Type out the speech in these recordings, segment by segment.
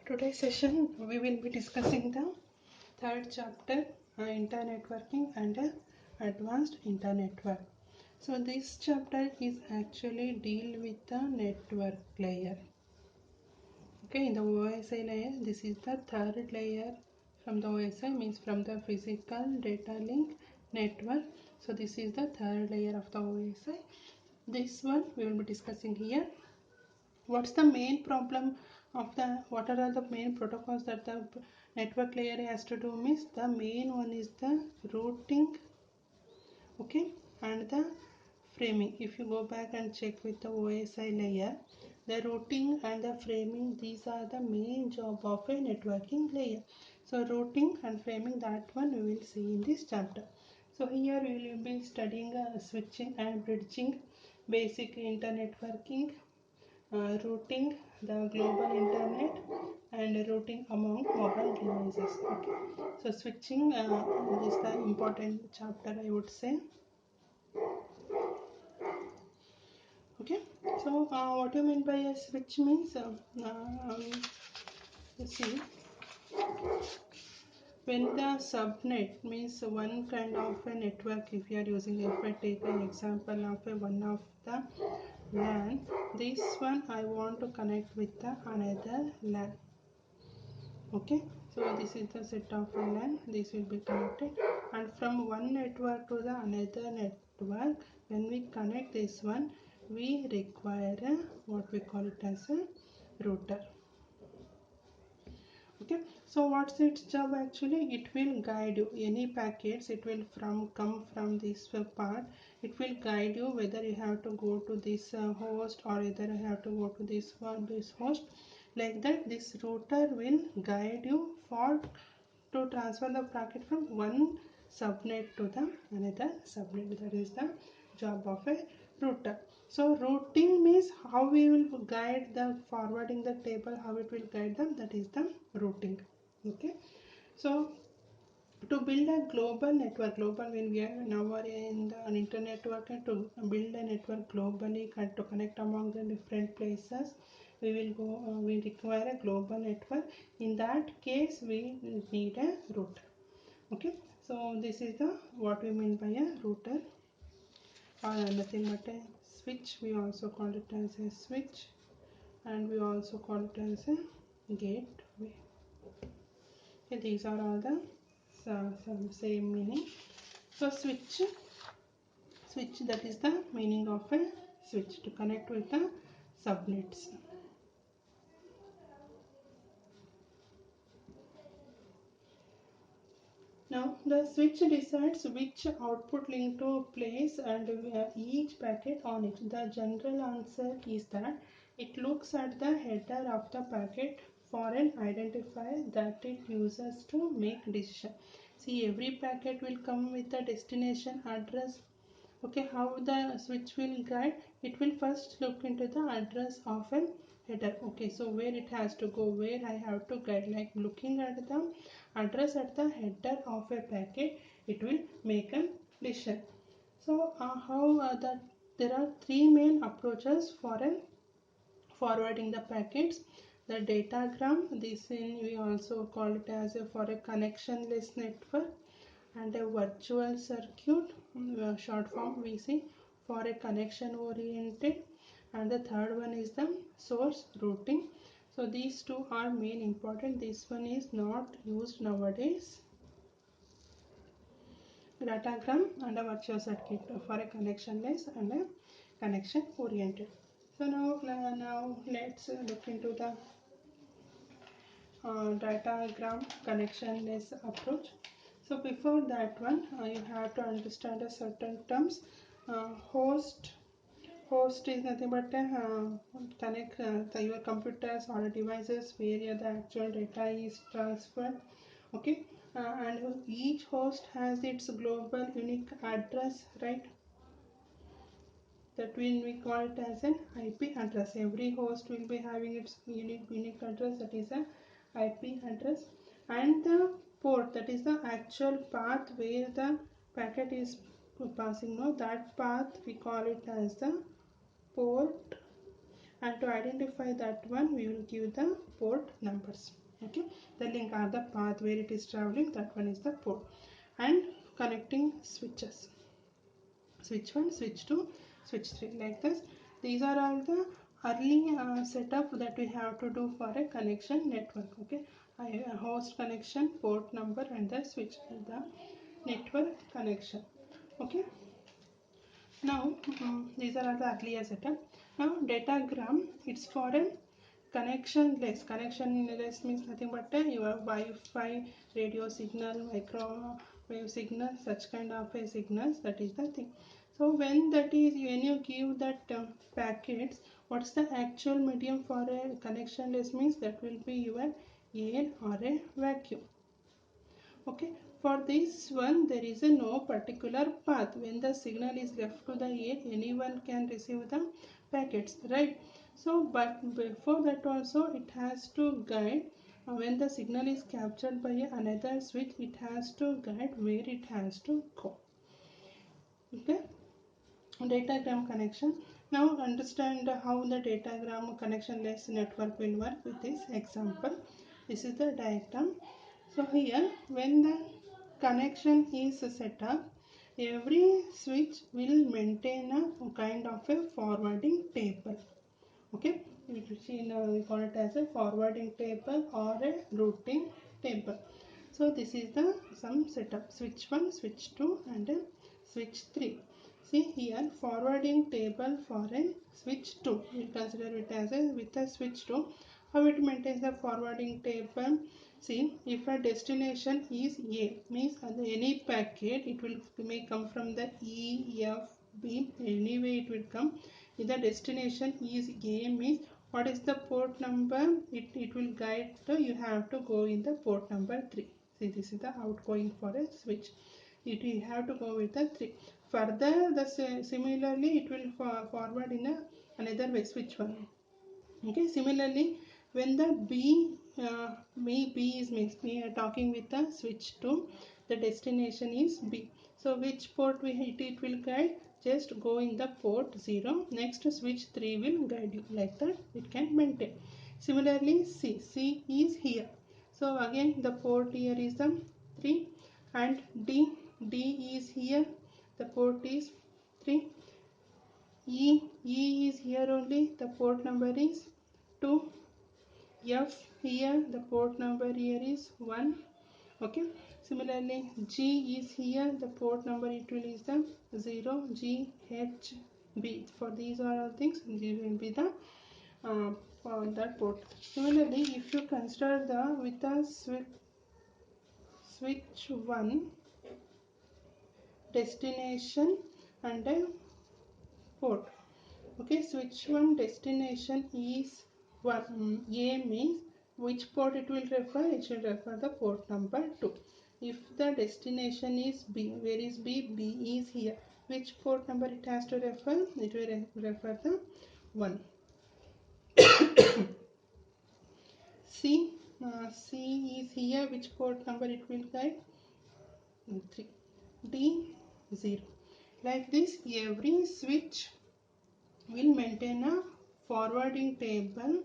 Today's session we will be discussing the third chapter, internetworking and advanced internetwork. So this chapter is actually deal with the network layer. Okay, in the OSI layer, this is the third layer from the OSI, means from the physical data link network. So this is the third layer of the OSI. This one we will be discussing here. What's the main problem of what are the main protocols that the network layer has to do? Means the main one is the routing, okay, and the framing. If you go back and check with the OSI layer, the routing and the framing, these are the main job of a networking layer. So routing and framing, that one we will see in this chapter. So here we will be studying switching and bridging, basic internet working, routing the global internet, and routing among mobile devices. Okay, so switching is the important chapter, I would say. Okay, so what do you mean by a switch? Means let's see, when the subnet, means one kind of a network, if you are using, if I take an example of one of the LAN, this one I want to connect with the another LAN. Okay, so this is the set of LAN, this will be connected, and from one network to the another network, when we connect this one, we require what we call it as a router. Okay, so what's its job? Actually, it will guide you any packets, it will come from this part, it will guide you whether you have to go to this host, or either you have to go to this host. Like that, this router will guide you for to transfer the packet from one subnet to the another subnet. That is the job of a router. So routing means how we will guide the forwarding the table, how it will guide them, that is the routing. Okay, so to build a global network, global, when we are now are in the internet network, to build a network globally to connect among the different places, we will go we require a global network. In that case, we need a router. Okay, so this is the what we mean by a router, or nothing but a switch. We also call it as a switch, and we also call it as a gateway. Okay, these are all the some same meaning. So switch, that is the meaning of a switch, to connect with the subnets. Now the switch decides which output link to place and each packet on it. The general answer is that it looks at the header of the packet for an identifier that it uses to make decision. See, every packet will come with a destination address. Okay, how the switch will guide? It will first look into the address of a header. Okay, so where it has to go, where I have to guide, like looking at the address at the header of a packet, it will make a decision. So there are three main approaches for forwarding the packets. The datagram, this we also call it as for a connectionless network, and a virtual circuit, short form we see, for a connection oriented, and the third one is the source routing. So these two are main important. This one is not used nowadays. Datagram and a virtual circuit for a connectionless and a connection oriented. So now let's look into the datagram connectionless approach. So before that one, you have to understand a certain terms. Host is nothing but connect your computers or devices where the actual data is transferred. Okay, and each host has its global unique address, right? That we call it as an IP address. Every host will be having its unique address, that is a IP address, and the port, that is the actual path where the packet is passing. Now that path we call it as the port, and to identify that one we will give the port numbers. Okay, the link or the path where it is traveling, that one is the port. And connecting switches, switch 1, switch 2, switch 3, like this. These are all the early setup that we have to do for a connection network. Okay, a host connection, port number, and the switch, the network connection. Okay, now these are all the earlier setup. Now datagram, it's for a connectionless. Connectionless means nothing but your Wi-Fi, radio signal, microwave signal, such kind of a signals, that is the thing. So when you give that packets, what's the actual medium for a connectionless means that will be your air or a vacuum. Okay, for this one there is a no particular path. When the signal is left to the air, anyone can receive the packets, right? So but before that also it has to guide, when the signal is captured by another switch, it has to guide where it has to go. Okay, datagram connection. Now understand how the datagram connectionless network will work with this example. This is the diagram. So here when the connection is set up, every switch will maintain a kind of a forwarding table. Okay, we call it as a forwarding table or a routing table. So this is the some setup: switch 1, switch 2, and switch 3. See here, forwarding table for a switch 2, we consider it as a with a switch 2. How it maintains the forwarding table? See, if a destination is A, means any packet, it will may come from the E, F, B, anyway it will come. If the destination is A, means what is the port number? It will guide you have to go in the port number 3. See, this is the outgoing for a switch. You have to go with the 3. Further, similarly it will forward in another way, switch 1. Okay, similarly when the B is means we are talking with the switch 2, the destination is B. So which port we hit, it will guide, just go in the port 0. Next switch 3 will guide you, like that it can maintain. Similarly C is here. So again the port here is the 3, and D is here, the port is 3. E is here only, the port number is 2. F here, the port number here is 1. Okay, similarly G is here, the port number it will is the 0. G, H, B, for these are all things, these will be the for that port. Similarly, if you consider the with the switch 1 destination and a port. Okay, switch 1 destination is one. A means which port it will refer? It will refer the port number 2. If the destination is B, where is B? B is here. Which port number it has to refer? It will refer the 1. C, C is here. Which port number it will guide? 3. D, 0. Like this, every switch will maintain a forwarding table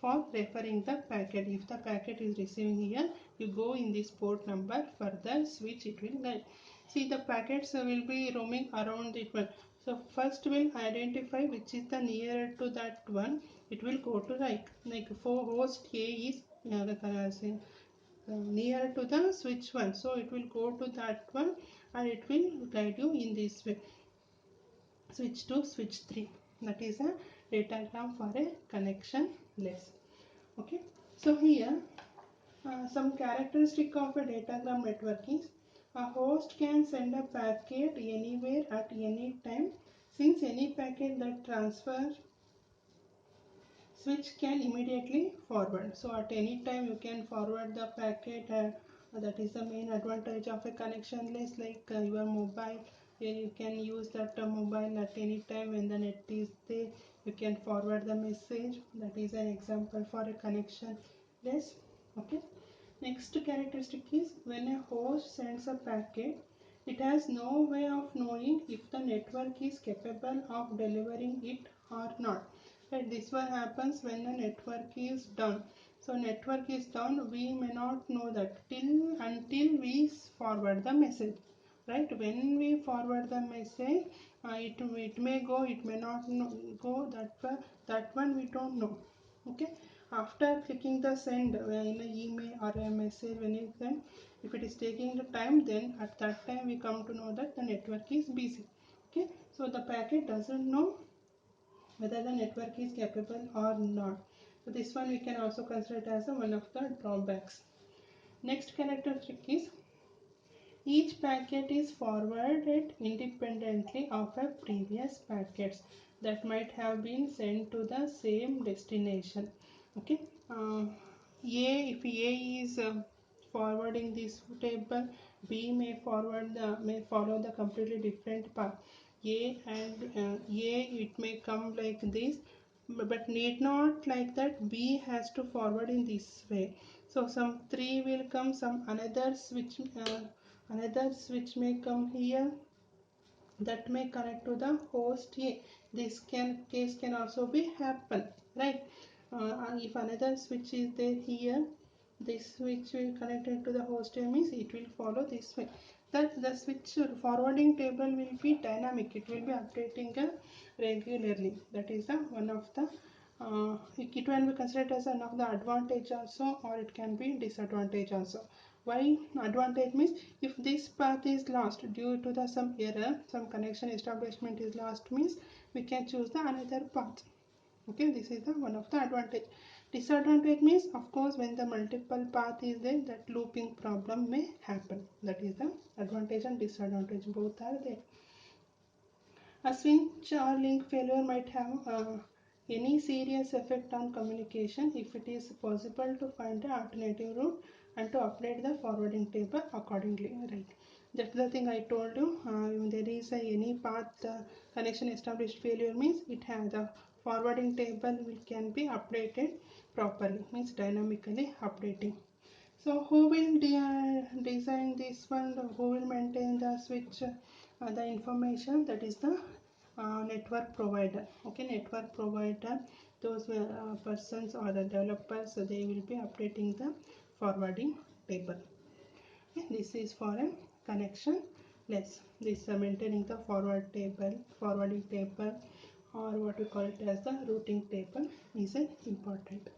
for referring the packet. If the packet is receiving here, you go in this port number, further switch it will guide. See, the packets will be roaming around it one. So first will identify which is the nearer to that one, it will go to right. Like for host A is near to the switch 1, so it will go to that one and it will guide you in this way. Switch 2, switch 3. That is a datagram for a connection less. Okay. So here some characteristic of a datagram network is a host can send a packet anywhere at any time. Since any packet that transfer, switch can immediately forward. So at any time you can forward the packet. That is the main advantage of a connectionless, like your mobile, where you can use that mobile at any time when the net is there. You can forward the message. That is an example for a connectionless. Okay. Next characteristic is when a host sends a packet, it has no way of knowing if the network is capable of delivering it or not. Right, this one happens when the network is down. So network is down, we may not know that till until we forward the message. Right, when we forward the message, it may go, it may not go, that one we don't know. Okay, after clicking the send in an email or a message, when you send, if it is taking the time, then at that time we come to know that the network is busy. Okay, so the packet doesn't know whether the network is capable or not. So this one we can also consider it as one of the drawbacks. Next characteristic is each packet is forwarded independently of a previous packets that might have been sent to the same destination. Okay, if A is forwarding this table, B may follow the completely different path. A it may come like this, but need not like that. B has to forward in this way. So some three will come, some another switch may come here, that may connect to the host A. This case can also be happen, right? If another switch is there here, this switch will connect it to the host A, means it will follow this way. That the switch forwarding table will be dynamic, it will be updating regularly. That is one of the it can be considered as one of the advantage also, or it can be disadvantage also. Why advantage means, if this path is lost due to the some error, some connection establishment is lost, means we can choose the another path. Okay, this is the one of the advantage. Disadvantage means, of course, when the multiple path is there, that looping problem may happen. That is the advantage and disadvantage, both are there. A switch or link failure might have any serious effect on communication if it is possible to find an alternative route and to update the forwarding table accordingly. Right, that's the thing I told you. If there is any path connection established failure, means it has the forwarding table can be updated properly, means dynamically updating. So who will design this one? Who will maintain the switch? The information, that is the network provider. Okay, network provider. Those persons or the developers, they will be updating the forwarding table. Okay, this is for a connection less. This maintaining the forwarding table, or what we call it as the routing table, is important.